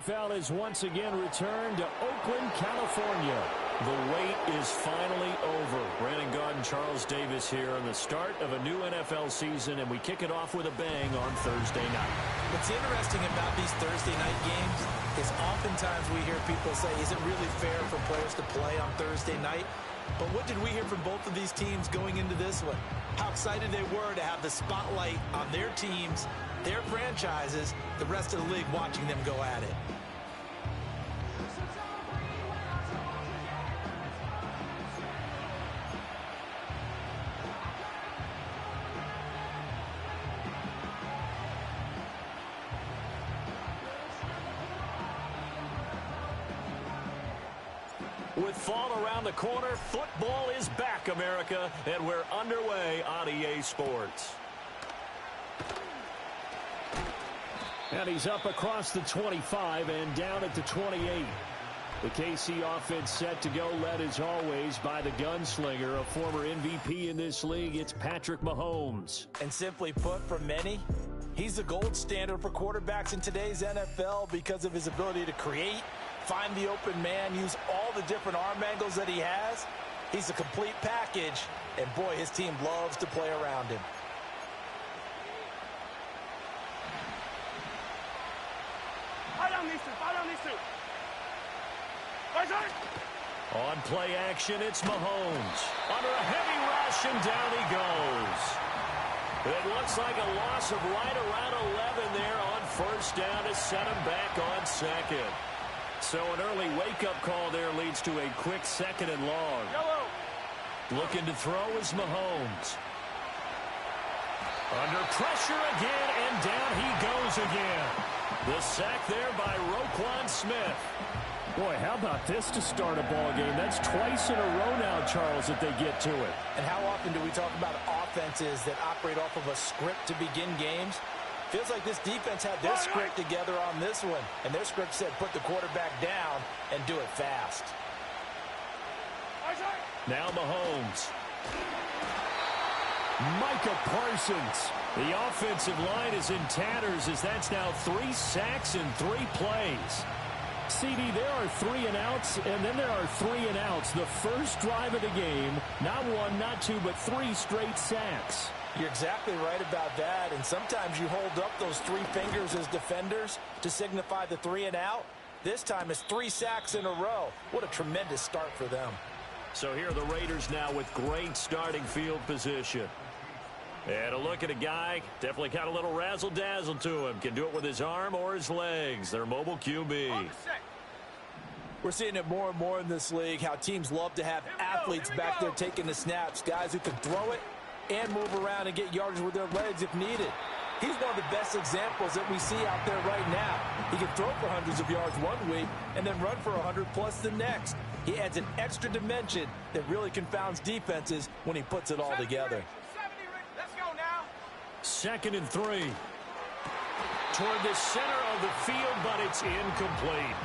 NFL is once again returned to Oakland, California. The wait is finally over. Brandon Gaudin, Charles Davis here on the start of a new NFL season, and we kick it off with a bang on Thursday night. What's interesting about these Thursday night games is oftentimes we hear people say, is it really fair for players to play on Thursday night? But what did we hear from both of these teams going into this one? How excited they were to have the spotlight on their teams, their franchises, the rest of the league watching them go at it. With fall around the corner, football is back, America, and we're underway on EA Sports. And he's up across the 25 and down at the 28. The KC offense set to go, led as always by the gunslinger, a former MVP in this league. It's Patrick Mahomes. And simply put, for many, he's the gold standard for quarterbacks in today's NFL because of his ability to create, find the open man, use all the different arm angles that he has. He's a complete package, and boy, his team loves to play around him. On play action, it's Mahomes. Under a heavy rush, and down he goes. It looks like a loss of right around 11 there on first down to set him back on second. So an early wake-up call there leads to a quick second and long. Looking to throw is Mahomes. Under pressure again, and down he goes again. The sack there by Roquan Smith. Boy, how about this to start a ball game? That's twice in a row now, Charles, that they get to it. And how often do we talk about offenses that operate off of a script to begin games? Feels like this defense had their script together on this one. And their script said put the quarterback down and do it fast. Now Mahomes. Micah Parsons. The offensive line is in tatters as that's now 3 sacks in 3 plays. CD, there are 3 and outs, and then there are 3 and outs. The first drive of the game, not 1, not 2, but 3 straight sacks. You're exactly right about that, and sometimes you hold up those 3 fingers as defenders to signify the 3 and out. This time it's 3 sacks in a row. What a tremendous start for them. So here are the Raiders now with great starting field position. And a look at a guy, definitely got a little razzle-dazzle to him. Can do it with his arm or his legs. Their mobile QB. We're seeing it more and more in this league, how teams love to have athletes back there taking the snaps, guys who can throw it and move around and get yardage with their legs if needed. He's one of the best examples that we see out there right now. He can throw for hundreds of yards one week and then run for 100+ the next. He adds an extra dimension that really confounds defenses when he puts it all together. 2nd and 3. Toward the center of the field, but it's incomplete.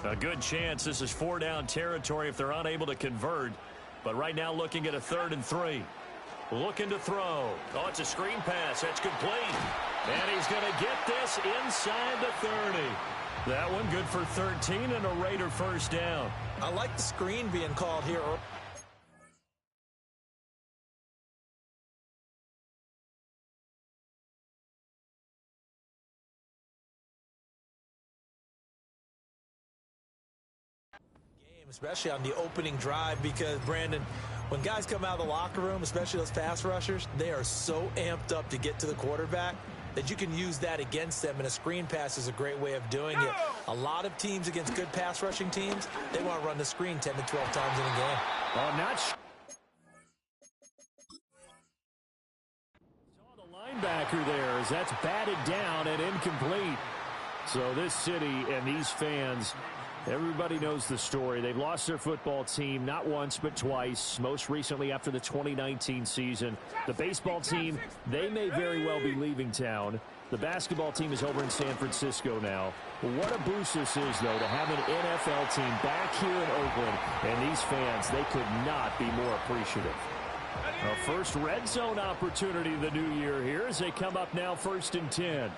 A good chance this is 4-down territory if they're unable to convert. But right now looking at a 3rd and 3. Looking to throw. Oh, it's a screen pass. That's complete. And he's going to get this inside the 30. That one good for 13 and a Raider first down. I like the screen being called here. Especially on the opening drive, because, Brandon, when guys come out of the locker room, especially those pass rushers, they are so amped up to get to the quarterback. that you can use that against them, and a screen pass is a great way of doing it. A lot of teams against good pass rushing teams, they want to run the screen 10 to 12 times in a game. Oh, not saw the linebacker there as that's batted down and incomplete. So this city and these fans, everybody knows the story. They've lost their football team not once but twice, most recently after the 2019 season. The baseball team, they may very well be leaving town. The basketball team is over in San Francisco now. What a boost this is, though, to have an NFL team back here in Oakland. And these fans, they could not be more appreciative. A first red zone opportunity of the new year here as they come up now 1st and 10.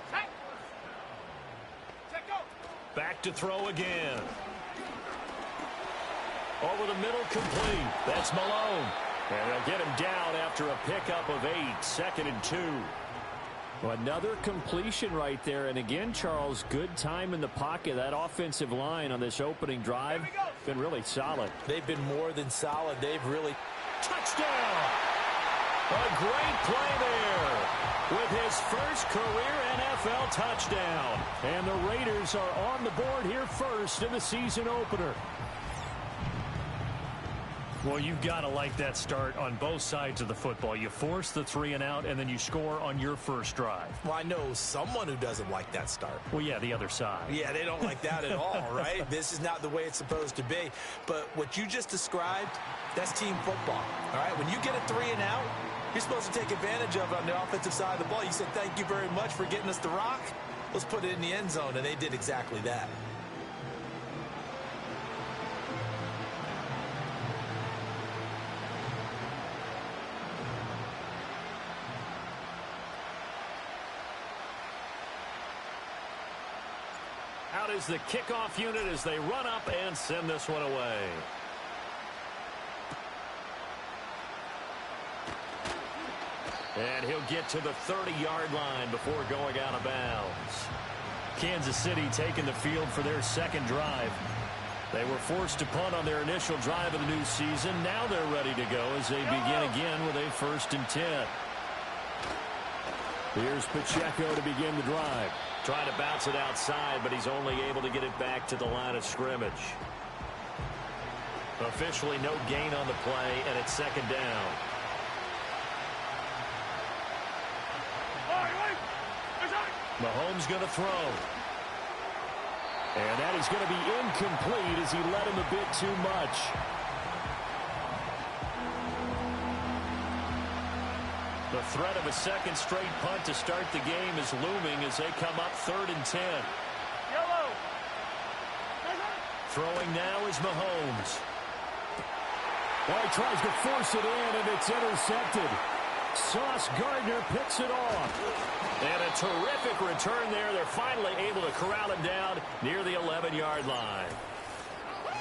Back to throw again. Over the middle, complete. That's Malone. And they'll get him down after a pickup of 8. 2nd and 2. Well, another completion right there. And again, Charles, good time in the pocket. That offensive line on this opening drive been really solid. They've been more than solid. They've really... Touchdown! A great play there with his first career NFL touchdown. And the Raiders are on the board here first in the season opener. Well, you've got to like that start on both sides of the football. You force the 3 and out, and then you score on your first drive. Well, I know someone who doesn't like that start. Well, yeah, the other side. Yeah, they don't like that at all, right? This is not the way it's supposed to be. But what you just described, that's team football, all right? When you get a 3 and out, you're supposed to take advantage of it on the offensive side of the ball. You said, thank you very much for getting us the rock. Let's put it in the end zone, and they did exactly that. Out is the kickoff unit as they run up and send this one away. And he'll get to the 30-yard line before going out of bounds. Kansas City taking the field for their second drive. They were forced to punt on their initial drive of the new season. Now they're ready to go as they begin again with a 1st and 10. Here's Pacheco to begin the drive. Trying to bounce it outside, but he's only able to get it back to the line of scrimmage. Officially no gain on the play, and it's 2nd down. Mahomes going to throw. And that is going to be incomplete as he led him a bit too much. The threat of a second straight punt to start the game is looming as they come up 3rd and 10. Throwing now is Mahomes. Well, he tries to force it in, and it's intercepted. Sauce Gardner picks it off. And a terrific return there. They're finally able to corral him down near the 11-yard line.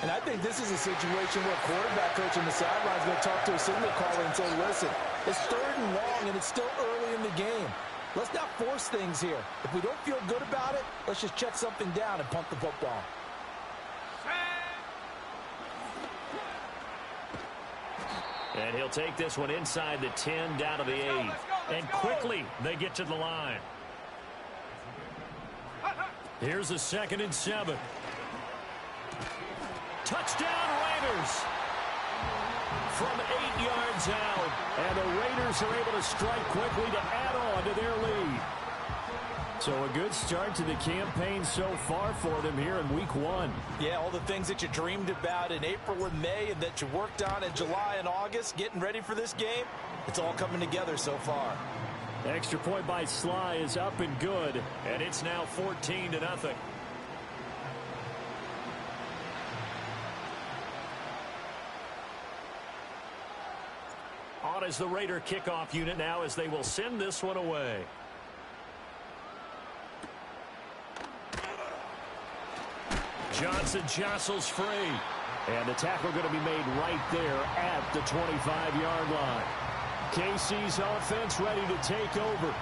And I think this is a situation where quarterback coach on the sideline is going to talk to a signal caller and say, listen, it's 3rd and long, and it's still early in the game. Let's not force things here. If we don't feel good about it, let's just check something down and punt the football. And he'll take this one inside the 10, down to the 8. And quickly, they get to the line. Here's a 2nd and 7. Touchdown, Raiders! From 8 yards out. And the Raiders are able to strike quickly to add on to their lead. So a good start to the campaign so far for them here in week 1. Yeah, all the things that you dreamed about in April and May and that you worked on in July and August, getting ready for this game, it's all coming together so far. Extra point by Sly is up and good. And it's now 14-0. On is the Raider kickoff unit now as they will send this one away. Johnson jostles free. And the tackle going to be made right there at the 25-yard line. KC's offense ready to take over.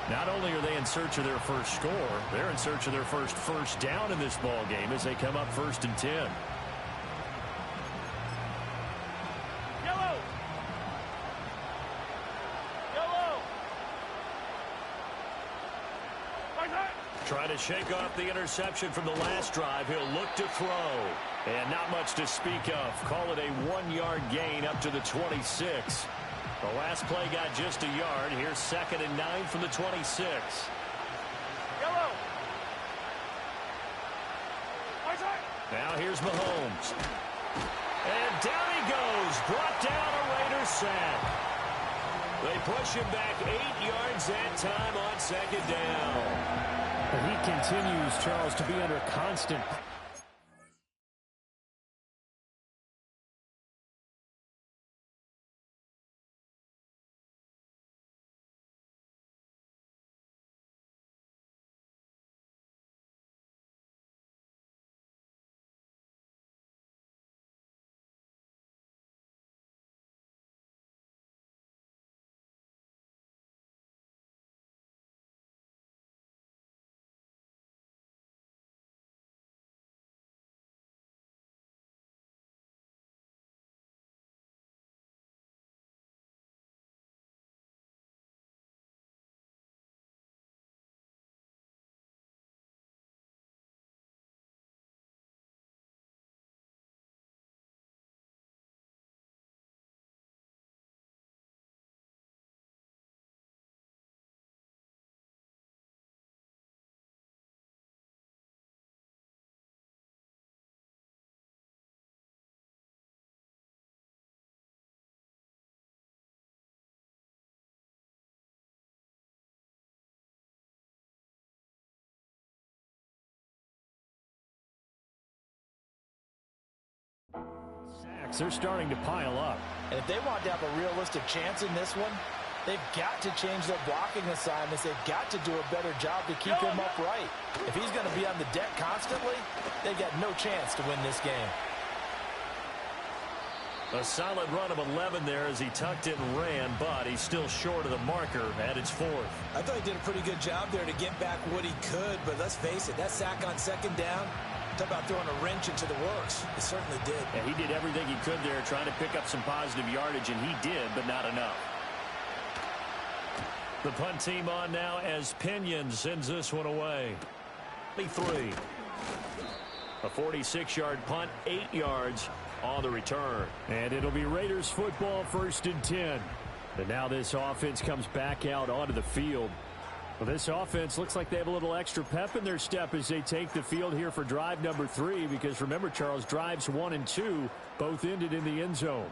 Not only are they in search of their first score, they're in search of their first down in this ball game as they come up 1st and 10. Trying to shake off the interception from the last drive. He'll look to throw. And not much to speak of. Call it a 1-yard gain up to the 26. The last play got just a yard. Here's 2nd and 9 from the 26. Yellow. Now here's Mahomes. And down he goes. Brought down a Raiders sack. They push him back 8 yards that time on 2nd down. He continues, Charles, to be under constant sacks. They're starting to pile up. And if they want to have a realistic chance in this one, they've got to change their blocking assignments. They've got to do a better job to keep him upright. If he's going to be on the deck constantly, they've got no chance to win this game. A solid run of 11 there as he tucked it and ran, but he's still short of the marker at its 4th. I thought he did a pretty good job there to get back what he could, but let's face it, that sack on 2nd down, talk about throwing a wrench into the works. He certainly did. And he did everything he could there trying to pick up some positive yardage, and he did, but not enough. The punt team on now as Pinion sends this one away. 23. A 46-yard punt, 8 yards on the return. And it'll be Raiders football, 1st and 10. And now this offense comes back out onto the field. Well, this offense looks like they have a little extra pep in their step as they take the field here for drive number 3, because remember, Charles, drives 1 and 2 both ended in the end zone.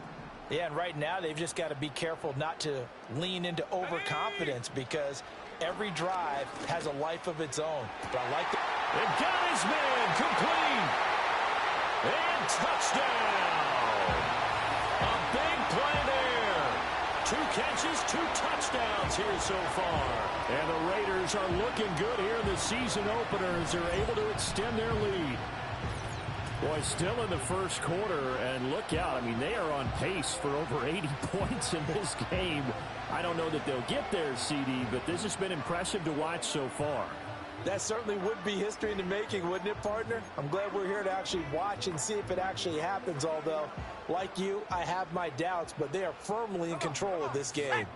Yeah, and right now they've just got to be careful not to lean into overconfidence, because every drive has a life of its own. But I like it. Got his man complete. And touchdown. A big play there. 2 catches, 2 touchdowns here so far. And the Raiders are looking good here in the season opener as they're able to extend their lead. Boy, still in the first quarter, and look out. I mean, they are on pace for over 80 points in this game. I don't know that they'll get there, CD, but this has been impressive to watch so far. That certainly would be history in the making, wouldn't it, partner? I'm glad we're here to actually watch and see if it actually happens, although, like you, I have my doubts, but they are firmly in control of this game.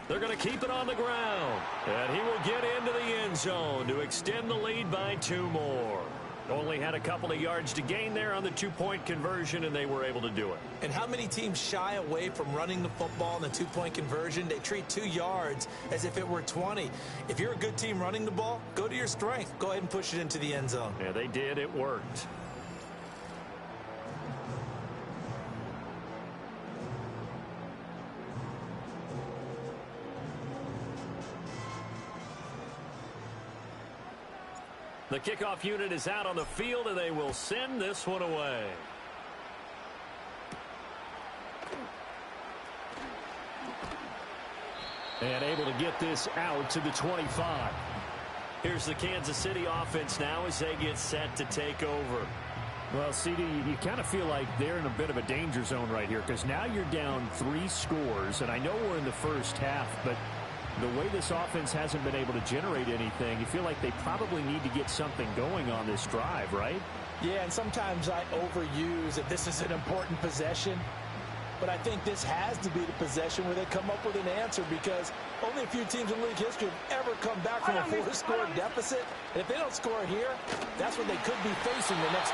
They're going to keep it on the ground, and he will get into the end zone to extend the lead by 2 more. Only had a couple of yards to gain there on the 2-point conversion, and they were able to do it. And how many teams shy away from running the football in the 2-point conversion? They treat 2 yards as if it were 20. If you're a good team running the ball, go to your strength. Go ahead and push it into the end zone. Yeah, they did. It worked. The kickoff unit is out on the field, and they will send this one away. And able to get this out to the 25. Here's the Kansas City offense now as they get set to take over. Well, CD, you kind of feel like they're in a bit of a danger zone right here, because now you're down 3 scores, and I know we're in the first half, but the way this offense hasn't been able to generate anything, you feel like they probably need to get something going on this drive, right? Yeah, and sometimes I overuse if this is an important possession. but I think this has to be the possession where they come up with an answer, because only a few teams in league history have ever come back from a 4-score deficit. And if they don't score here, that's what they could be facing the next.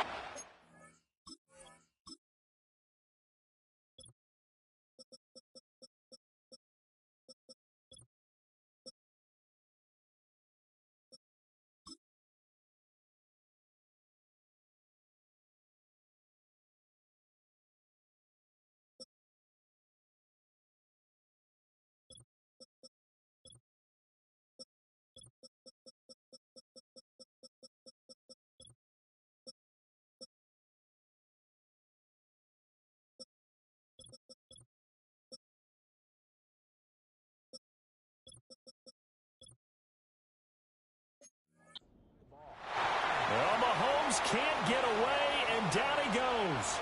Well, Mahomes can't get away, and down he goes.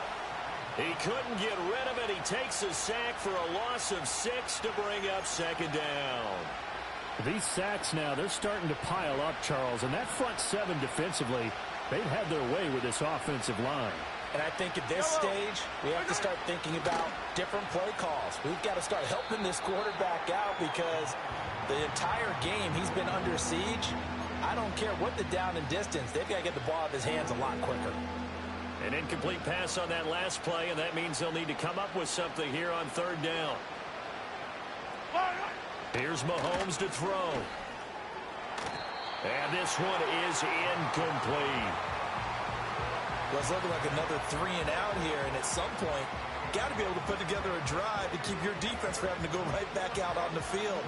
He couldn't get rid of it. He takes a sack for a loss of 6 to bring up second down. These sacks now, they're starting to pile up, Charles. And that front seven defensively, they've had their way with this offensive line. And I think at this stage, we have to start thinking about different play calls. We've got to start helping this quarterback out, because the entire game he's been under siege. I don't care what the down and distance. They've got to get the ball out of his hands a lot quicker. An incomplete pass on that last play, and that means they'll need to come up with something here on third down. Here's Mahomes to throw. And this one is incomplete. Well, it's looking like another 3 and out here, and at some point, you got to be able to put together a drive to keep your defense from having to go right back out on the field.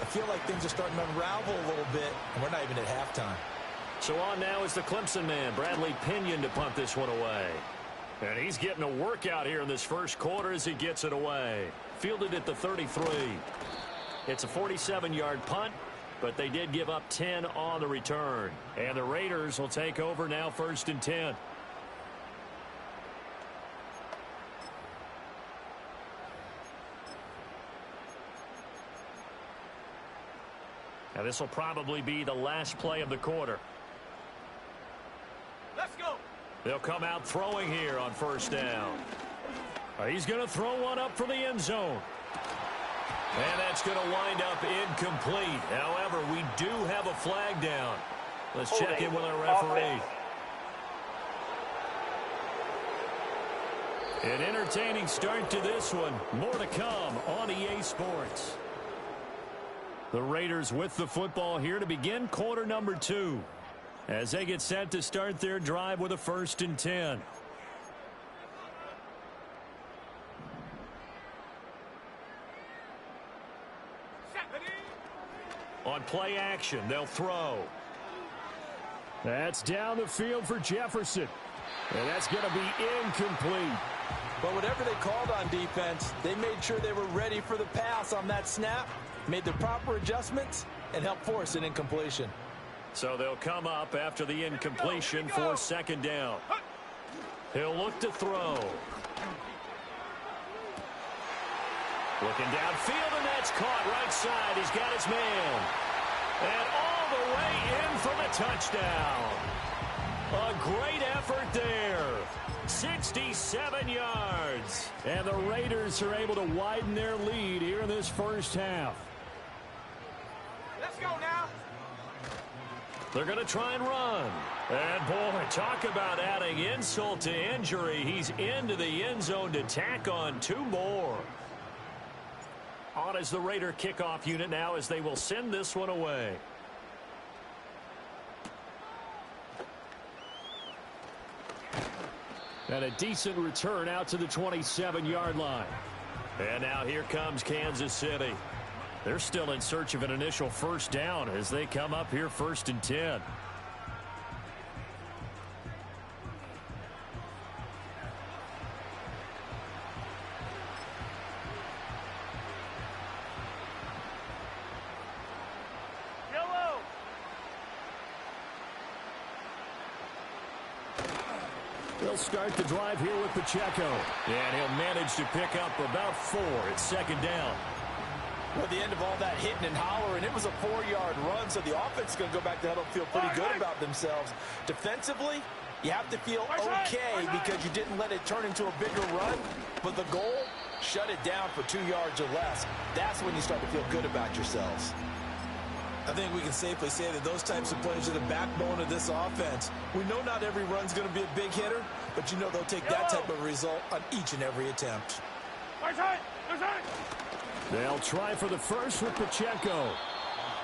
I feel like things are starting to unravel a little bit, and we're not even at halftime. So on now is the Clemson man, Bradley Pinion, to punt this one away. And he's getting a workout here in this first quarter as he gets it away. Fielded at the 33. It's a 47-yard punt, but they did give up 10 on the return. And the Raiders will take over now, 1st and 10. Now this will probably be the last play of the quarter. Let's go. They'll come out throwing here on 1st down. He's going to throw one up for the end zone. And that's going to wind up incomplete. However, we do have a flag down. Let's check in with our referee. An entertaining start to this one. More to come on EA Sports. The Raiders with the football here to begin quarter number 2, as they get set to start their drive with a 1st and 10. On play action, they'll throw. That's down the field for Jefferson. And that's going to be incomplete. But whatever they called on defense, they made sure they were ready for the pass on that snap, made the proper adjustments, and helped force an incompletion. So they'll come up after the incompletion for 2nd down. He'll look to throw. Looking downfield, and that's caught right side. He's got his man. And all the way in for the touchdown. A great effort there. 67 yards. And the Raiders are able to widen their lead here in this first half. Let's go now. They're going to try and run. And, boy, talk about adding insult to injury. He's into the end zone to tack on 2 more. On is the Raider kickoff unit now, as they will send this one away. And a decent return out to the 27-yard line. And now here comes Kansas City. They're still in search of an initial 1st down as they come up here 1st and 10. They'll start the drive here with Pacheco. And he'll manage to pick up about 4 at 2nd down. Well, at the end of all that hitting and hollering, it was a 4-yard run, so the offense is going to go back to huddle, feel pretty good about themselves. Defensively, You have to feel okay because you didn't let it turn into a bigger run, but the goal, shut it down for 2 yards or less. That's when you start to feel good about yourselves. I think we can safely say that those types of plays are the backbone of this offense. We know not every run's going to be a big hitter, but you know they'll take that type of result on each and every attempt. They'll try for the first with Pacheco.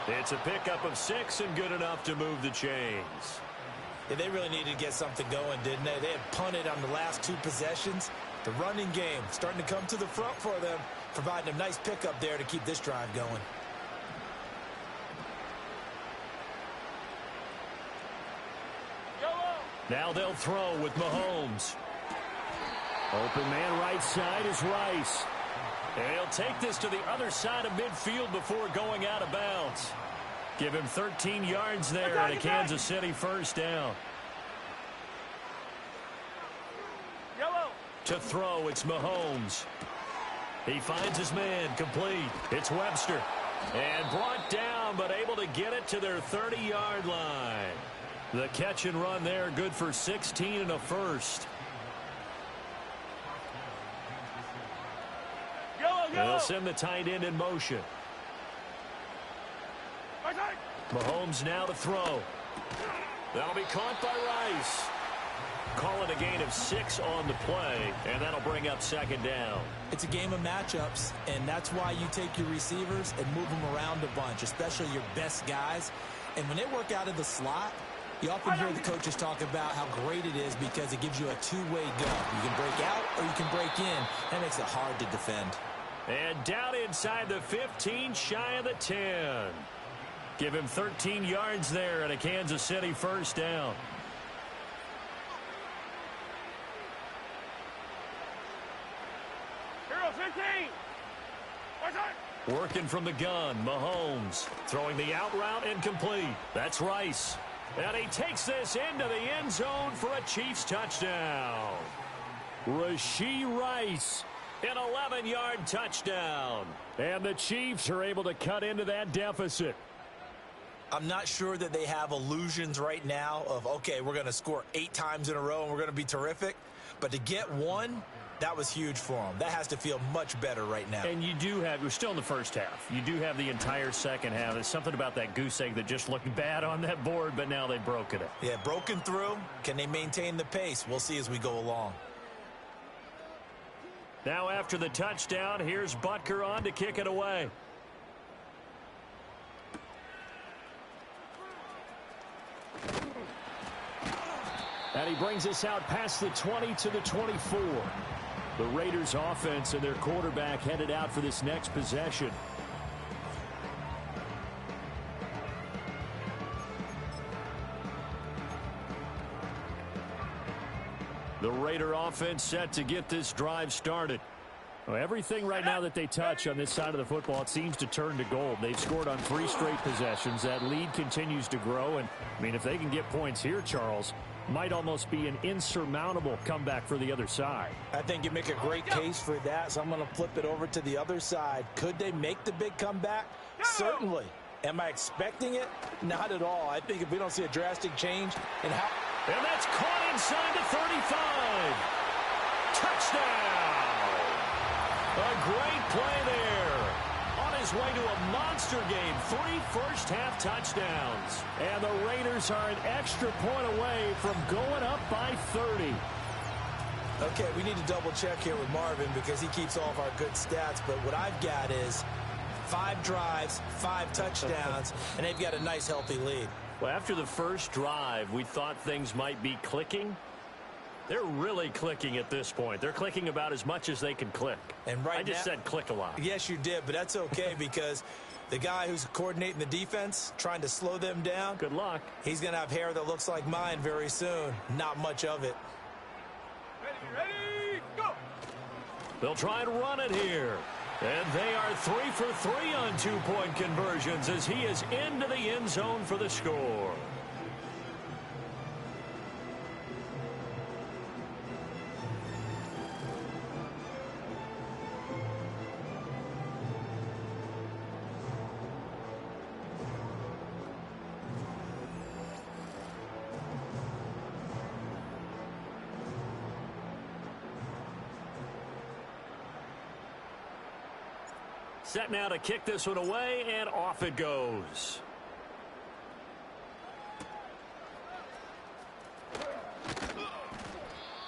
It's a pickup of 6 and good enough to move the chains. Yeah, they really needed to get something going, didn't they? They had punted on the last 2 possessions. The running game starting to come to the front for them, providing a nice pickup there to keep this drive going. Now they'll throw with Mahomes. Open man right side is Rice. And he'll take this to the other side of midfield before going out of bounds. Give him 13 yards there and a Kansas City first down. To throw, it's Mahomes. He finds his man, complete. It's Webster. And brought down, but able to get it to their 30-yard line. The catch and run there, good for 16 and a first. They'll send the tight end in motion. Mahomes now to throw. That'll be caught by Rice. Call it a gain of 6 on the play, and that'll bring up second down. It's a game of matchups, and that's why you take your receivers and move them around a bunch, especially your best guys. And when they work out of the slot, you often hear the coaches talk about how great it is because it gives you a two-way go. You can break out or you can break in. That makes it hard to defend. And down inside the 15, shy of the 10. Give him 13 yards there at a Kansas City first down. Working from the gun, Mahomes throwing the out route incomplete. That's Rice. And he takes this into the end zone for a Chiefs touchdown. Rashee Rice. An 11-yard touchdown. And the Chiefs are able to cut into that deficit. I'm not sure that they have illusions right now of, okay, we're going to score 8 times in a row and we're going to be terrific. But to get one, that was huge for them. That has to feel much better right now. And you do have, we're still in the first half. You do have the entire second half. There's something about that goose egg that just looked bad on that board, but now they've broken it. Yeah, broken through. Can they maintain the pace? We'll see as we go along. Now after the touchdown, here's Butker on to kick it away. And he brings us out past the 20 to the 24. The Raiders offense and their quarterback headed out for this next possession. The Raider offense set to get this drive started. Well, everything right now that they touch on this side of the football, it seems to turn to gold. They've scored on 3 straight possessions. That lead continues to grow. And, I mean, if they can get points here, Charles, might almost be an insurmountable comeback for the other side. I think you make a great case for that, so I'm going to flip it over to the other side. Could they make the big comeback? Certainly. Am I expecting it? Not at all. I think if we don't see a drastic change in how... And that's caught inside the 35. Touchdown. A great play there. On his way to a monster game. 3 first-half touchdowns. And the Raiders are an extra point away from going up by 30. Okay, we need to double-check here with Marvin because he keeps all of our good stats. But what I've got is 5 drives, 5 touchdowns, and they've got a nice, healthy lead. Well, after the first drive, we thought things might be clicking. They're really clicking at this point. They're clicking about as much as they can click. And right I just now, said click a lot. Yes, you did, but that's okay because the guy who's coordinating the defense, trying to slow them down, Good luck. he's going to have hair that looks like mine very soon. Not much of it. Ready, go! They'll try and run it here. And they are 3 for 3 on 2-point conversions as he is into the end zone for the score. Set now to kick this one away, and off it goes.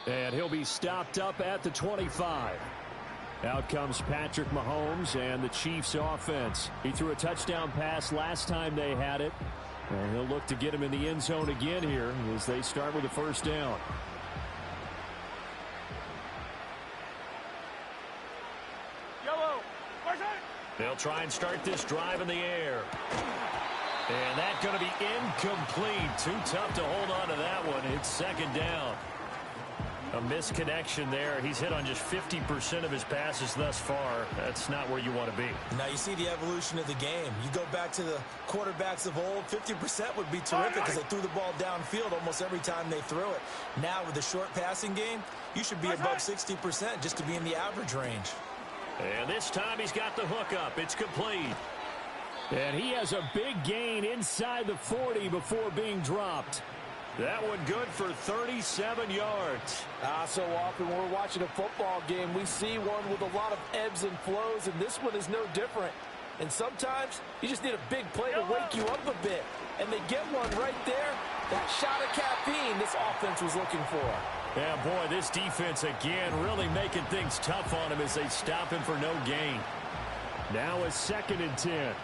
And he'll be stopped up at the 25. Out comes Patrick Mahomes and the Chiefs offense. He threw a touchdown pass last time they had it. And he'll look to get him in the end zone again here as they start with the first down. They'll try and start this drive in the air. And that's going to be incomplete. Too tough to hold on to that one. It's second down. A misconnection there. He's hit on just 50% of his passes thus far. That's not where you want to be. Now you see the evolution of the game. You go back to the quarterbacks of old, 50% would be terrific because they threw the ball downfield almost every time they threw it. Now with the short passing game, you should be above 60% just to be in the average range. And this time he's got the hook up. It's complete. And he has a big gain inside the 40 before being dropped. That one good for 37 yards. So often when we're watching a football game, we see one with a lot of ebbs and flows, and this one is no different. And sometimes you just need a big play to wake you up a bit. And they get one right there. That shot of caffeine this offense was looking for. Yeah, boy, this defense again really making things tough on him as they stop him for no gain. Now a 2nd and 10.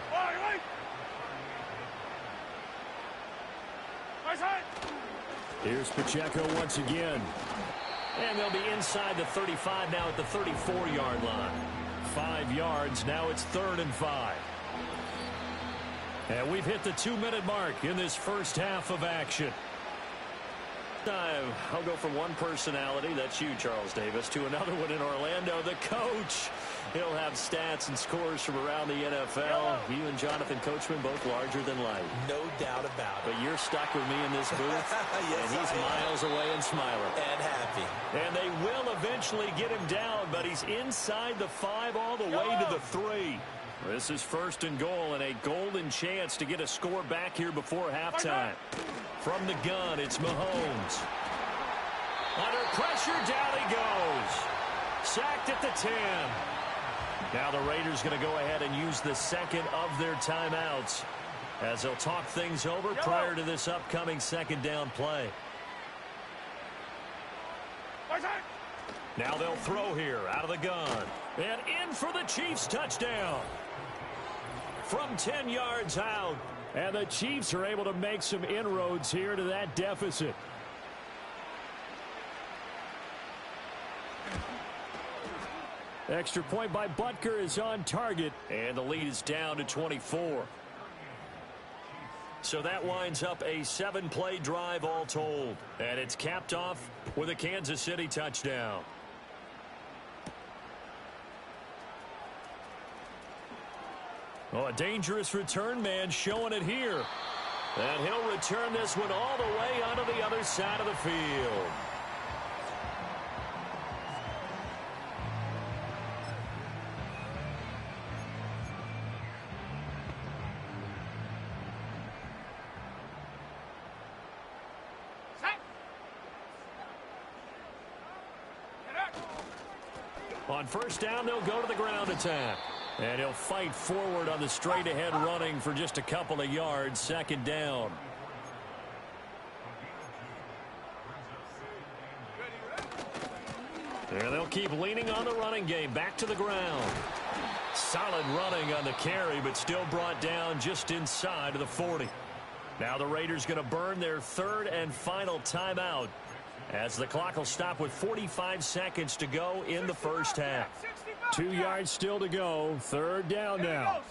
Here's Pacheco once again. And they'll be inside the 35 now at the 34-yard line. 5 yards. Now it's 3rd and 5. And we've hit the 2-minute mark in this first half of action. I'll go from one personality, that's you, Charles Davis, to another one in Orlando, the coach. He'll have stats and scores from around the NFL. You and Jonathan Coachman both larger than life. No doubt about it. But you're stuck with me in this booth, yes, and he's miles away and smiling. And happy. And they will eventually get him down, but he's inside the 5 all the way to the 3. This is 1st and goal and a golden chance to get a score back here before halftime. From the gun, it's Mahomes. Under pressure, down he goes. Sacked at the 10. Now the Raiders going to go ahead and use the second of their timeouts as they'll talk things over prior to this upcoming second down play. Now they'll throw here out of the gun. And in for the Chiefs touchdown. From 10 yards out. And the Chiefs are able to make some inroads here to that deficit. Extra point by Butker is on target. And the lead is down to 24. So that winds up a 7-play drive all told. And it's capped off with a Kansas City touchdown. Oh, a dangerous return man showing it here. And he'll return this one all the way onto the other side of the field. On first down, they'll go to the ground attack. And he'll fight forward on the straight-ahead running for just a couple of yards. 2nd down. And they'll keep leaning on the running game. Back to the ground. Solid running on the carry, but still brought down just inside of the 40. Now the Raiders going to burn their 3rd and final timeout as the clock will stop with 45 seconds to go in the first half. 2 yards still to go. 3rd down now.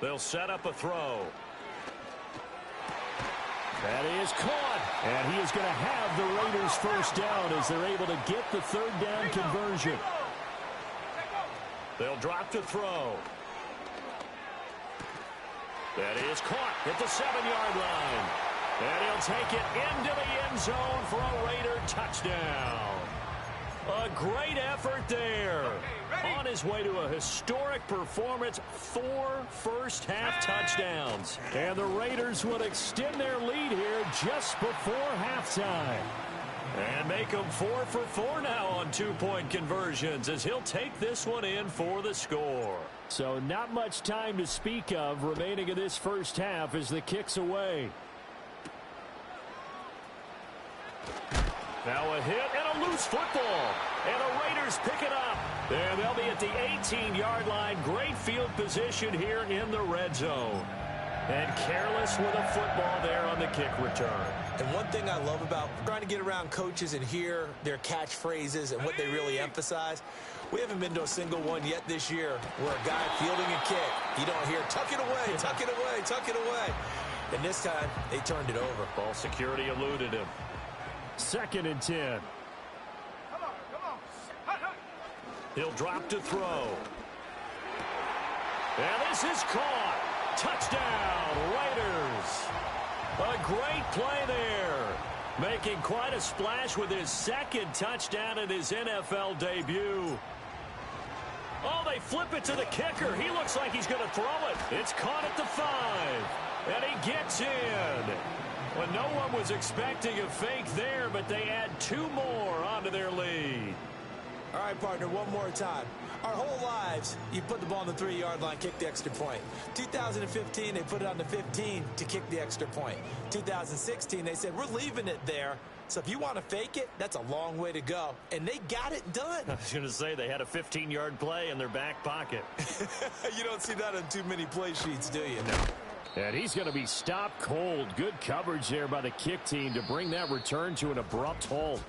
They'll set up a throw. That is caught. And he is going to have the Raiders first down as they're able to get the 3rd down conversion. They'll drop the throw. That is caught at the 7-yard line. And he'll take it into the end zone for a Raider touchdown. A great effort there. On his way to a historic performance, 4 first-half touchdowns. And the Raiders will extend their lead here just before halftime. And make him 4 for 4 now on two-point conversions as he'll take this one in for the score. So not much time to speak of remaining in this first half as the kick's away. Now a hit and a loose football. And the Raiders pick it up. And they'll be at the 18-yard line. Great field position here in the red zone. And careless with a football there on the kick return. And one thing I love about trying to get around coaches and hear their catchphrases and what they really emphasize, we haven't been to a single one yet this year where a guy fielding a kick, you don't hear, tuck it away, tuck it away, tuck it away. And this time, they turned it over. Ball security eluded him. 2nd and 10. Come on. He'll drop to throw. And this is caught. Touchdown, Raiders. A great play there. Making quite a splash with his 2nd touchdown in his NFL debut. Oh, they flip it to the kicker. He looks like he's going to throw it. It's caught at the 5. And he gets in. When no one was expecting a fake there, but they add 2 more onto their lead. All right, partner, one more time. Our whole lives, you put the ball on the 3-yard line, kick the extra point. 2015, they put it on the 15 to kick the extra point. 2016, they said, we're leaving it there. So if you want to fake it, that's a long way to go. And they got it done. I was going to say they had a 15-yard play in their back pocket. You don't see that on too many play sheets, do you? No. And he's going to be stopped cold. Good coverage there by the kick team to bring that return to an abrupt halt.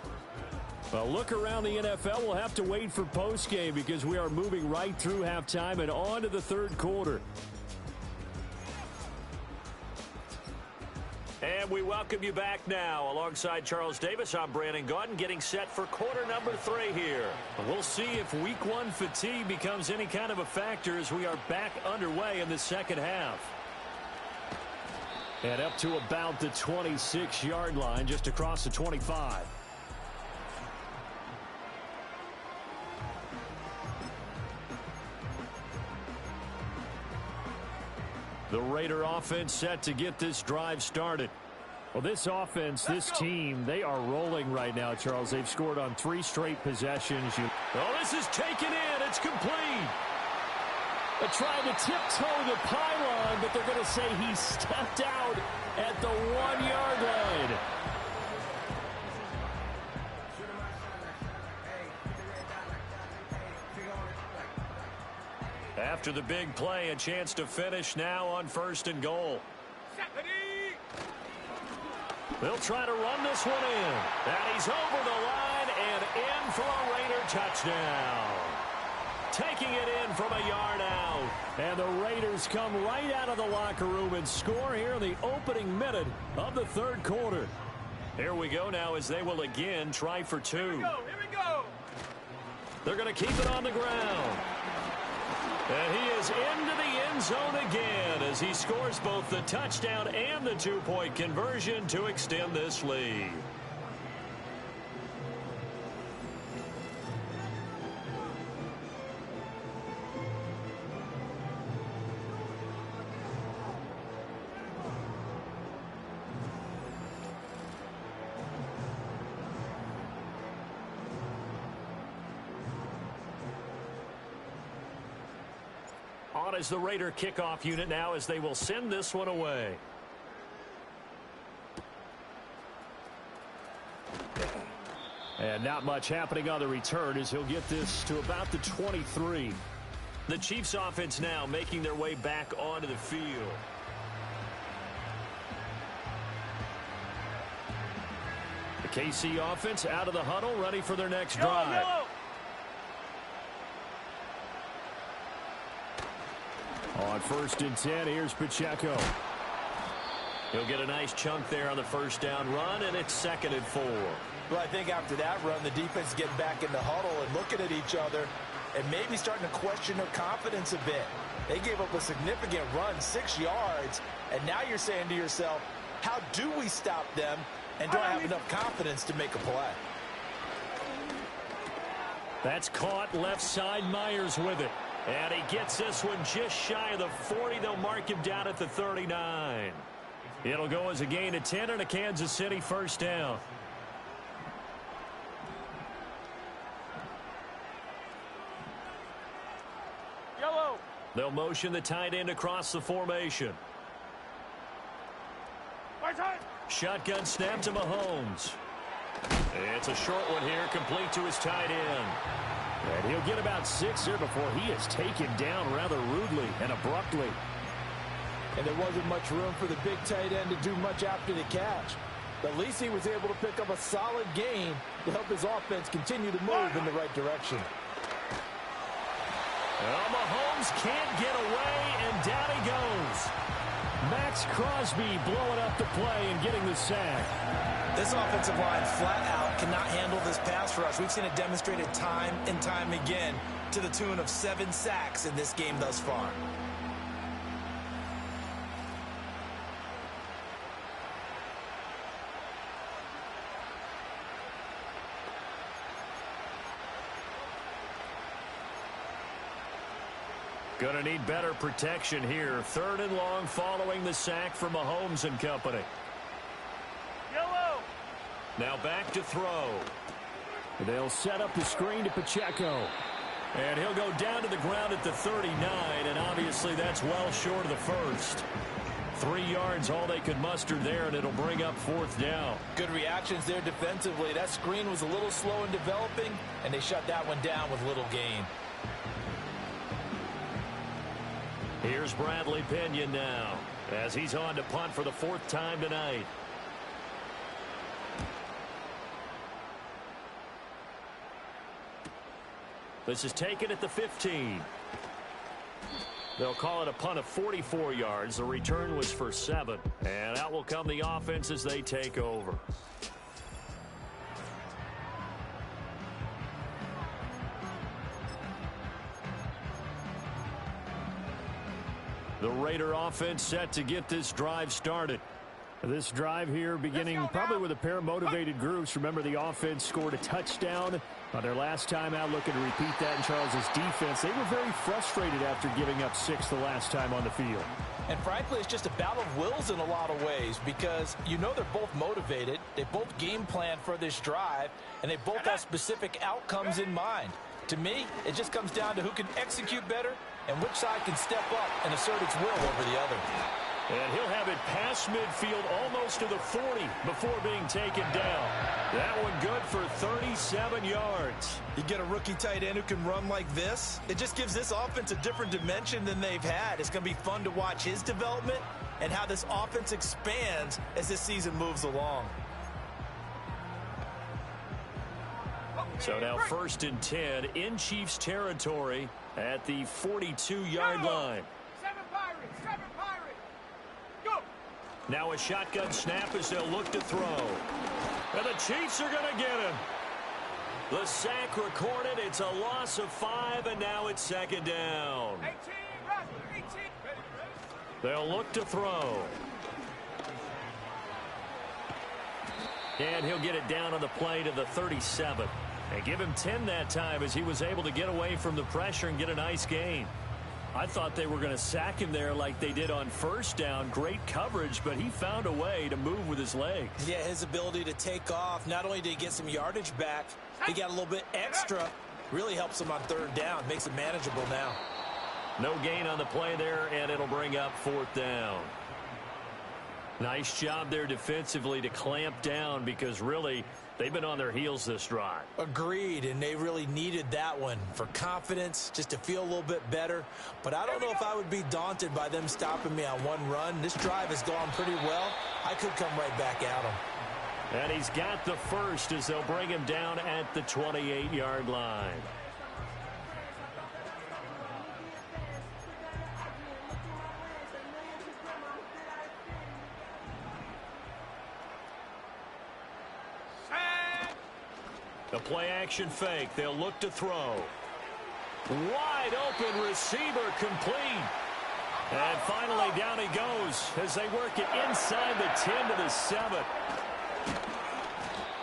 Well, look around the NFL. We'll have to wait for postgame because we are moving right through halftime and on to the 3rd quarter. And we welcome you back now. Alongside Charles Davis, I'm Brandon Gaudin, getting set for quarter number 3 here. We'll see if week 1 fatigue becomes any kind of a factor as we are back underway in the second half. And up to about the 26-yard line, just across the 25. The Raider offense set to get this drive started. Well, this offense, this team, they are rolling right now, Charles. They've scored on 3 straight possessions. Oh, this is taken in. It's complete. They're trying to tiptoe the pylon, but they're going to say he stepped out at the 1-yard line. After the big play, a chance to finish now on 1st and goal. They'll try to run this one in. And he's over the line and in for a Raider touchdown. Taking it in from a yard out. And the Raiders come right out of the locker room and score here in the opening minute of the 3rd quarter. Here we go now as they will again try for 2. Here we go. They're going to keep it on the ground. And he is into the end zone again as he scores both the touchdown and the 2-point conversion to extend this lead. On is the Raider kickoff unit now as they will send this one away. And not much happening on the return as he'll get this to about the 23. The Chiefs offense now making their way back onto the field. The KC offense out of the huddle, ready for their next drive. On 1st and 10, here's Pacheco. He'll get a nice chunk there on the first down run, and it's 2nd and 4. Well, I think after that run, the defense is getting back in the huddle and looking at each other and maybe starting to question their confidence a bit. They gave up a significant run, 6 yards, and now you're saying to yourself, how do we stop them, and do I have enough confidence to make a play? That's caught left side. Myers with it. And he gets this one just shy of the 40. They'll mark him down at the 39. It'll go as a gain of 10 and a Kansas City first down. They'll motion the tight end across the formation. Shotgun snap to Mahomes. It's a short one here, complete to his tight end. And he'll get about 6 here before he is taken down rather rudely and abruptly. And there wasn't much room for the big tight end to do much after the catch. At least he was able to pick up a solid gain to help his offense continue to move in the right direction. Well, Mahomes can't get away, and down he goes. Max Crosby blowing up the play and getting the sack. This offensive line flat out cannot handle this pass rush. We've seen it demonstrated time and time again to the tune of 7 sacks in this game thus far. Going to need better protection here. 3rd and long following the sack from Mahomes and company. Yellow. Now back to throw. They'll set up the screen to Pacheco. And he'll go down to the ground at the 39, and obviously that's well short of the first. 3 yards, all they could muster there, and it'll bring up 4th down. Good reactions there defensively. That screen was a little slow in developing, and they shut that one down with little gain. Here's Bradley Pinion now, as he's on to punt for the 4th time tonight. This is taken at the 15. They'll call it a punt of 44 yards. The return was for 7. And out will come the offense as they take over. The Raider offense set to get this drive started. This drive here beginning probably with a pair of motivated groups. Remember, the offense scored a touchdown on their last time out, looking to repeat that in Charles's defense. They were very frustrated after giving up 6 the last time on the field. And frankly, it's just a battle of wills in a lot of ways, because you know they're both motivated. They both game plan for this drive, and they both have specific outcomes in mind. To me, it just comes down to who can execute better and which side can step up and assert its will over the other. And he'll have it past midfield almost to the 40 before being taken down. That one good for 37 yards. You get a rookie tight end who can run like this, it just gives this offense a different dimension than they've had. It's going to be fun to watch his development and how this offense expands as this season moves along. So now 1st and 10 in Chiefs territory at the 42-yard line. 7 Pirates, 7 Pirates. Go. Now a shotgun snap as they'll look to throw. And the Chiefs are going to get him. The sack recorded. It's a loss of 5, and now it's 2nd down. 18, right, 18. Ready. They'll look to throw. And he'll get it down on the play to the 37. And give him 10 that time as he was able to get away from the pressure and get a nice gain. I thought they were going to sack him there like they did on 1st down. Great coverage, but he found a way to move with his legs. Yeah, his ability to take off, not only did he get some yardage back, he got a little bit extra. Really helps him on 3rd down, makes it manageable now. No gain on the play there, and it'll bring up 4th down. Nice job there defensively to clamp down, because really they've been on their heels this drive. Agreed, and they really needed that one for confidence, just to feel a little bit better. But I don't know if I would be daunted by them stopping me on one run. This drive has gone pretty well. I could come right back at them. And he's got the first as they'll bring him down at the 28-yard line. The play-action fake. They'll look to throw. Wide open receiver complete. And finally down he goes as they work it inside the 10 to the 7.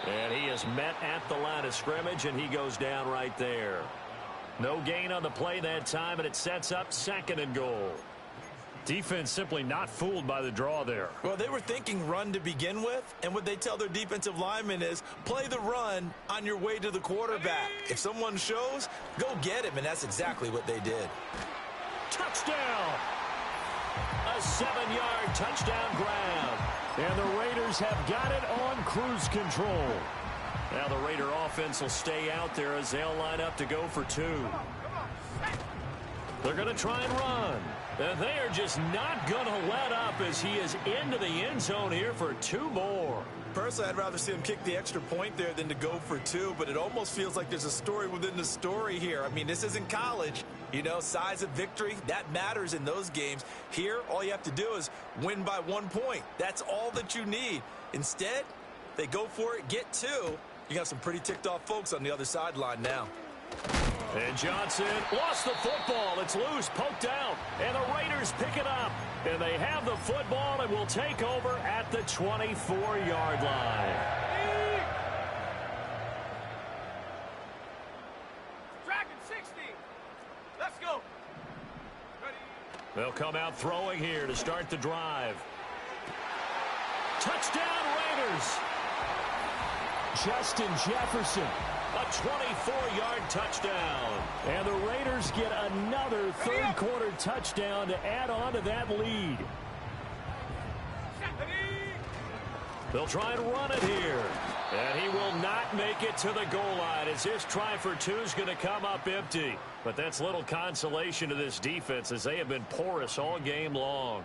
And he is met at the line of scrimmage, and he goes down right there. No gain on the play that time, and it sets up 2nd and goal. Defense simply not fooled by the draw there. Well, they were thinking run to begin with, and what they tell their defensive linemen is play the run on your way to the quarterback. If someone shows, go get him, and that's exactly what they did. Touchdown! A 7-yard touchdown grab. And the Raiders have got it on cruise control. Now the Raider offense will stay out there as they'll line up to go for 2. They're going to try and run. And they are just not going to let up as he is into the end zone here for 2 more. Personally, I'd rather see him kick the extra point there than to go for 2, but it almost feels like there's a story within the story here. I mean, this isn't college. You know, size of victory, that matters in those games. Here, all you have to do is win by 1 point. That's all that you need. Instead, they go for it, get 2. You got some pretty ticked off folks on the other sideline now. And Johnson lost the football. It's loose, poked out, and the Raiders pick it up. And they have the football and will take over at the 24-yard line. Dragon 60. Let's go. Ready. They'll come out throwing here to start the drive. Touchdown, Raiders. Justin Jefferson. A 24-yard touchdown. And the Raiders get another third-quarter touchdown to add on to that lead. They'll try and run it here. And he will not make it to the goal line as his try for 2 is going to come up empty. But that's little consolation to this defense as they have been porous all game long.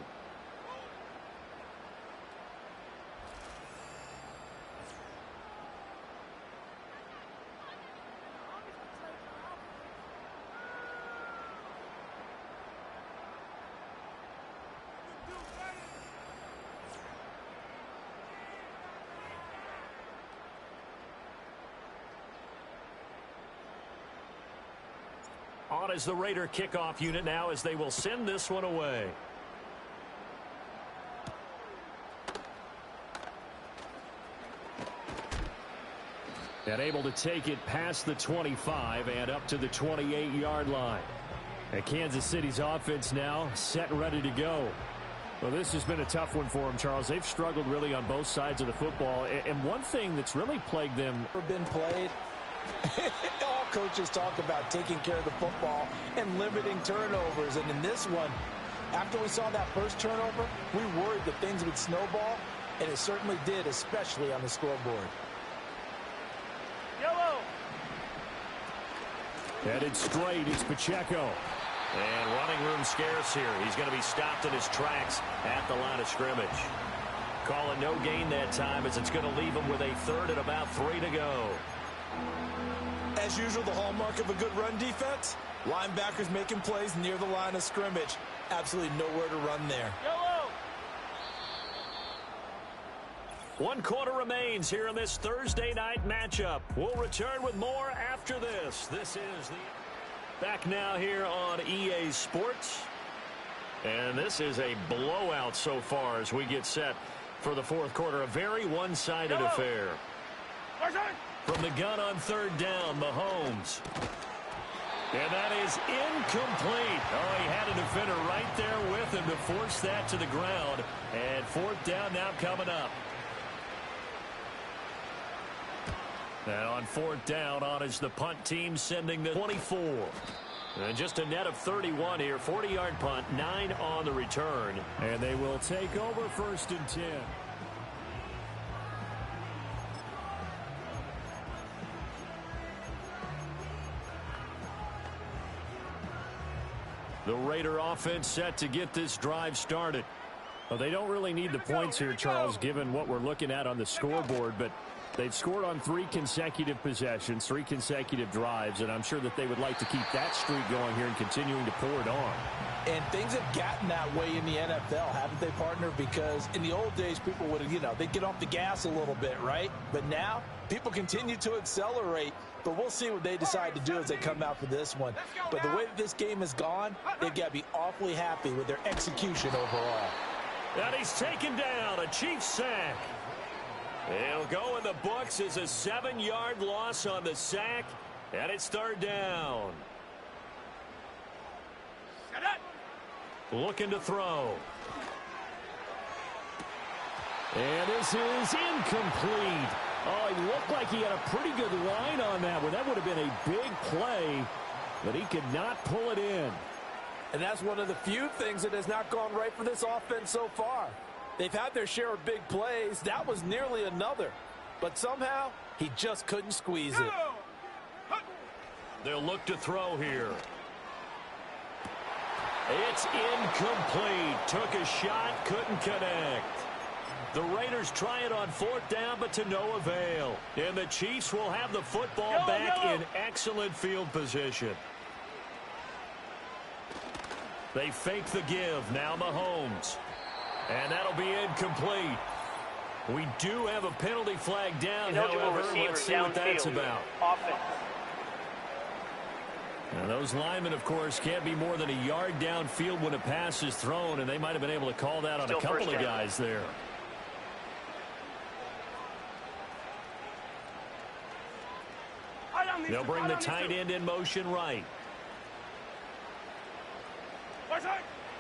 On is the Raider kickoff unit now as they will send this one away. And able to take it past the 25 and up to the 28-yard line. And Kansas City's offense now set and ready to go. Well, this has been a tough one for them, Charles. They've struggled really on both sides of the football. And one thing that's really plagued them. Been played. All coaches talk about taking care of the football and limiting turnovers. And in this one, after we saw that first turnover, we worried that things would snowball, and it certainly did, especially on the scoreboard. Yellow. Headed straight is Pacheco. And running room scarce here. He's going to be stopped in his tracks at the line of scrimmage. Call it no gain that time as it's going to leave him with a 3rd and about 3 to go. As usual, the hallmark of a good run defense, linebackers making plays near the line of scrimmage. Absolutely nowhere to run there. Yellow. 1 quarter remains here in this Thursday night matchup. We'll return with more after this. This is the back now here on EA Sports. And this is a blowout so far as we get set for the 4th quarter. A very one-sided affair. From the gun on 3rd down, Mahomes. And that is incomplete. Oh, he had a defender right there with him to force that to the ground. And 4th down now coming up. And on 4th down, on is the punt team sending the 24. And just a net of 31 here. 40-yard punt, 9 on the return. And they will take over 1st and 10. The Raider offense set to get this drive started. Well, they don't really need the points here, Charles, given what we're looking at on the scoreboard, but they've scored on 3 consecutive possessions, 3 consecutive drives, and I'm sure that they would like to keep that streak going here and continuing to pour it on. And things have gotten that way in the NFL, haven't they, partner? Because in the old days, people would, they'd get off the gas a little bit, right? But now, people continue to accelerate. But we'll see what they decide to do as they come out for this one. But the way that this game has gone, they've got to be awfully happy with their execution overall. And he's taken down, a Chiefs sack. He'll go in the books as a 7-yard loss on the sack, and it's 3rd down. Looking to throw. And this is incomplete. Oh, he looked like he had a pretty good line on that one. That would have been a big play, but he could not pull it in. And that's one of the few things that has not gone right for this offense so far. They've had their share of big plays. That was nearly another. But somehow, he just couldn't squeeze it. They'll look to throw here. It's incomplete. Took a shot, couldn't connect. The Raiders try it on 4th down, but to no avail. And the Chiefs will have the football back in excellent field position. They fake the give. Now Mahomes. And that'll be incomplete. We do have a penalty flag down, however. Let's see what that's about. Offense. Now those linemen, of course, can't be more than a yard downfield when a pass is thrown, and they might have been able to call that on a couple of guys there. They'll bring the tight end in motion right.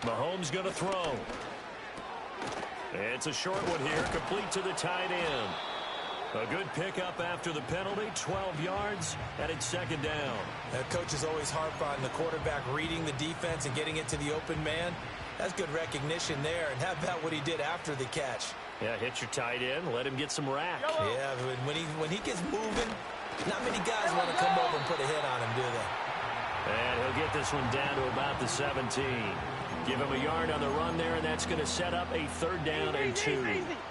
Mahomes going to throw. It's a short one here, complete to the tight end. A good pickup after the penalty, 12 yards, and it's 2nd down. Coaches always harp on the quarterback reading the defense and getting it to the open man. That's good recognition there. And how about what he did after the catch? Yeah, hit your tight end, let him get some rack. Yeah, when he gets moving, not many guys want to come over and put a hit on him, do they? And he'll get this one down to about the 17. Give him a yard on the run there, and that's going to set up a 3rd down and 2.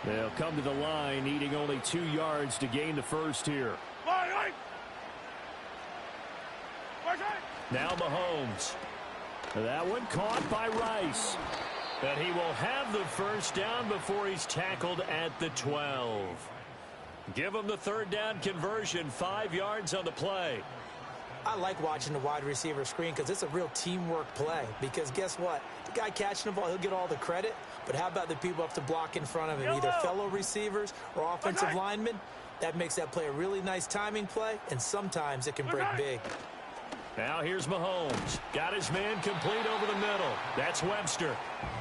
They'll come to the line, needing only 2 yards to gain the first here. Now Mahomes. That one caught by Rice. And he will have the first down before he's tackled at the 12. Give him the 3rd down conversion, 5 yards on the play. I like watching the wide receiver screen because it's a real teamwork play. Because guess what? The guy catching the ball, he'll get all the credit. But how about the people up the block in front of him, either fellow receivers or offensive linemen? That makes that play a really nice timing play, and sometimes it can break big. Now here's Mahomes. Got his man complete over the middle. That's Webster.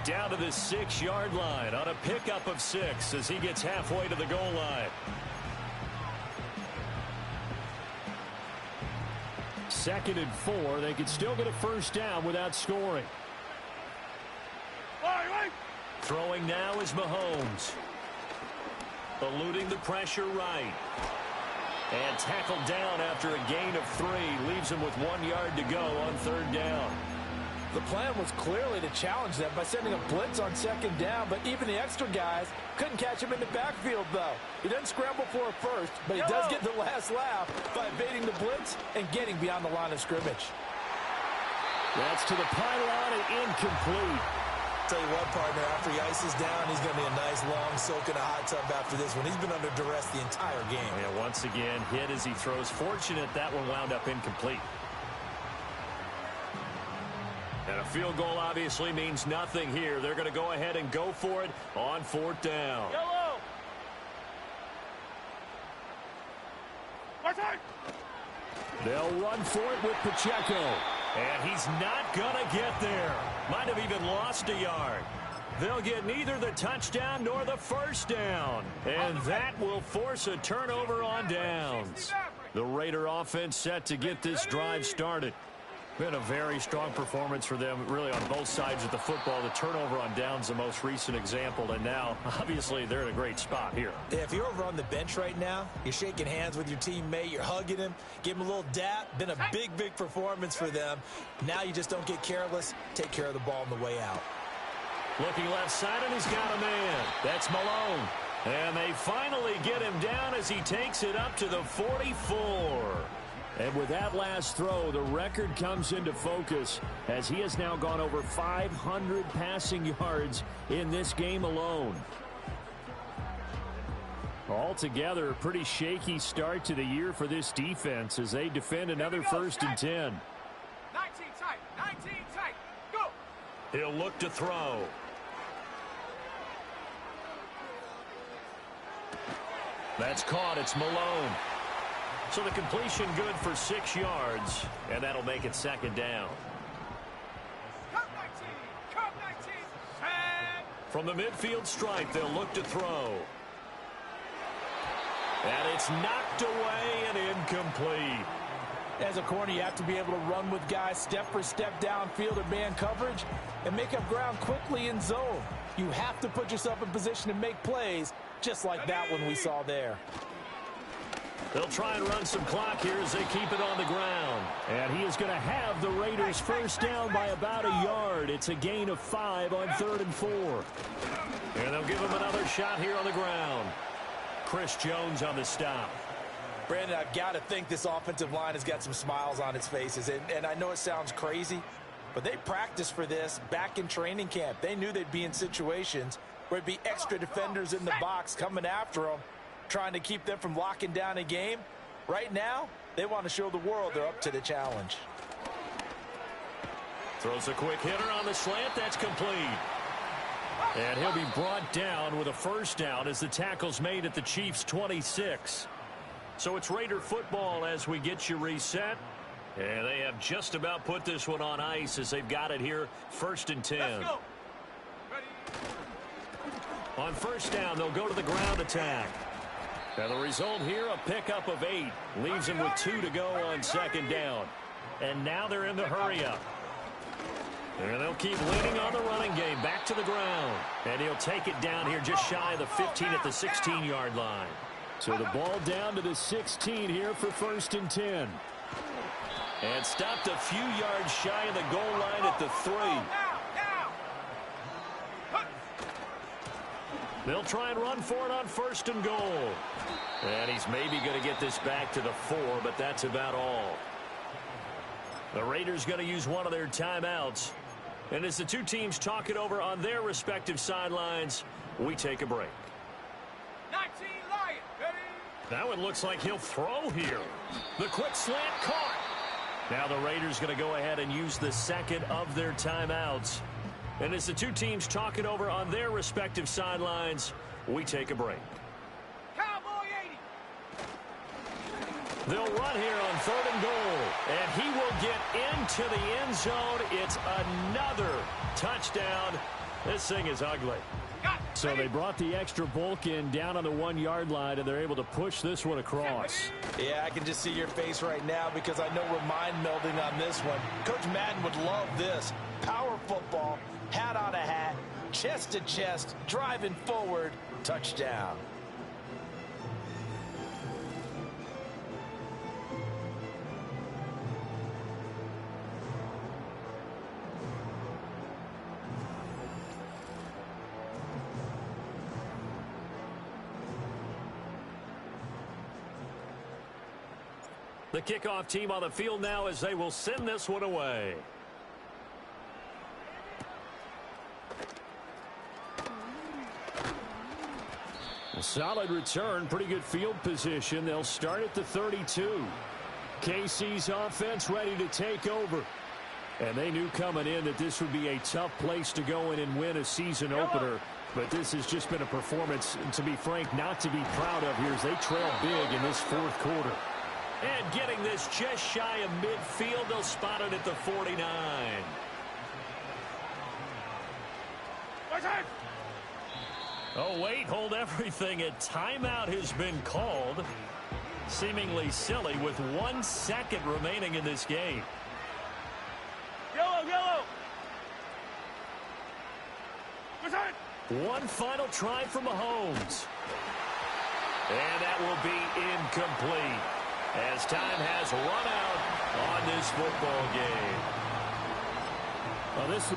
Down to the 6-yard line on a pickup of 6 as he gets halfway to the goal line. 2nd and 4. They could still get a first down without scoring. Throwing now is Mahomes. Eluding the pressure right. And tackled down after a gain of 3. Leaves him with 1 yard to go on 3rd down. The plan was clearly to challenge them by sending a blitz on 2nd down, but even the extra guys couldn't catch him in the backfield, though. He doesn't scramble for a first, but he does get the last laugh by evading the blitz and getting beyond the line of scrimmage. That's to the pylon and incomplete. Tell you what, partner, after he ices down, he's going to be a nice long soak in a hot tub after this one. He's been under duress the entire game. Yeah, once again, hit as he throws. Fortunate that one wound up incomplete. And a field goal obviously means nothing here. They're going to go ahead and go for it on 4th down. They'll run for it with Pacheco. And he's not going to get there. Might have even lost a yard. They'll get neither the touchdown nor the first down. And that will force a turnover on downs. The Raider offense set to get this drive started. Been a very strong performance for them, really, on both sides of the football. The turnover on downs, the most recent example, and now, obviously, they're in a great spot here. Yeah, if you're over on the bench right now, you're shaking hands with your teammate, you're hugging him, give him a little dap. Been a big, big performance for them. Now you just don't get careless. Take care of the ball on the way out. Looking left side, and he's got a man. That's Malone. And they finally get him down as he takes it up to the 44. And with that last throw, the record comes into focus as he has now gone over 500 passing yards in this game alone. Altogether, a pretty shaky start to the year for this defense as they defend another 1st and 10. 19 tight, 19 tight, go! He'll look to throw. That's caught. It's Malone. So the completion good for 6 yards, and that'll make it 2nd down. Come 19, come 19, and... From the midfield stripe, they'll look to throw. And it's knocked away and incomplete. As a corner, you have to be able to run with guys step for step downfield or man coverage and make up ground quickly in zone. You have to put yourself in position to make plays, just like that one we saw there. They'll try and run some clock here as they keep it on the ground. And he is going to have the Raiders first down by about a yard. It's a gain of 5 on 3rd and 4. And they'll give him another shot here on the ground. Chris Jones on the stop. Brandon, I've got to think this offensive line has got some smiles on its faces. And I know it sounds crazy, but they practiced for this back in training camp. They knew they'd be in situations where there'd be extra defenders in the box coming after them, trying to keep them from locking down a game. Right now, they want to show the world they're up to the challenge. Throws a quick hitter on the slant. That's complete. And he'll be brought down with a first down as the tackle's made at the Chiefs' 26. So it's Raider football as we get you reset. And they have just about put this one on ice as they've got it here, 1st and 10. Let's go. On first down, they'll go to the ground attack. And the result here, a pickup of 8. Leaves them with 2 to go on 2nd down. And now they're in the hurry-up. And they'll keep leaning on the running game. Back to the ground. And he'll take it down here just shy of the 15 at the 16-yard line. So the ball down to the 16 here for 1st and 10. And stopped a few yards shy of the goal line at the 3. They'll try and run for it on 1st and goal. And he's maybe going to get this back to the 4, but that's about all. The Raiders going to use one of their timeouts. And as the two teams talk it over on their respective sidelines, we take a break. 19 Lion, ready? Now it looks like he'll throw here. The quick slant caught. Now the Raiders going to go ahead and use the second of their timeouts. And as the two teams talk it over on their respective sidelines, we take a break. Cowboy 80. They'll run here on 3rd and goal. And he will get into the end zone. It's another touchdown. This thing is ugly. So they brought the extra bulk in down on the 1-yard line, and they're able to push this one across. Yeah, I can just see your face right now because I know we're mind melding on this one. Coach Madden would love this. Power football, hat on a hat, chest to chest, driving forward, touchdown. The kickoff team on the field now as they will send this one away. A solid return, pretty good field position. They'll start at the 32. KC's offense ready to take over. And they knew coming in that this would be a tough place to go in and win a season opener. But this has just been a performance, to be frank, not to be proud of here as they trail big in this 4th quarter. And getting this just shy of midfield, they'll spot it at the 49. Oh, wait, hold everything. A timeout has been called. Seemingly silly with 1 second remaining in this game. Yellow, yellow. One final try for Mahomes. And that will be incomplete as time has run out on this football game. Well, this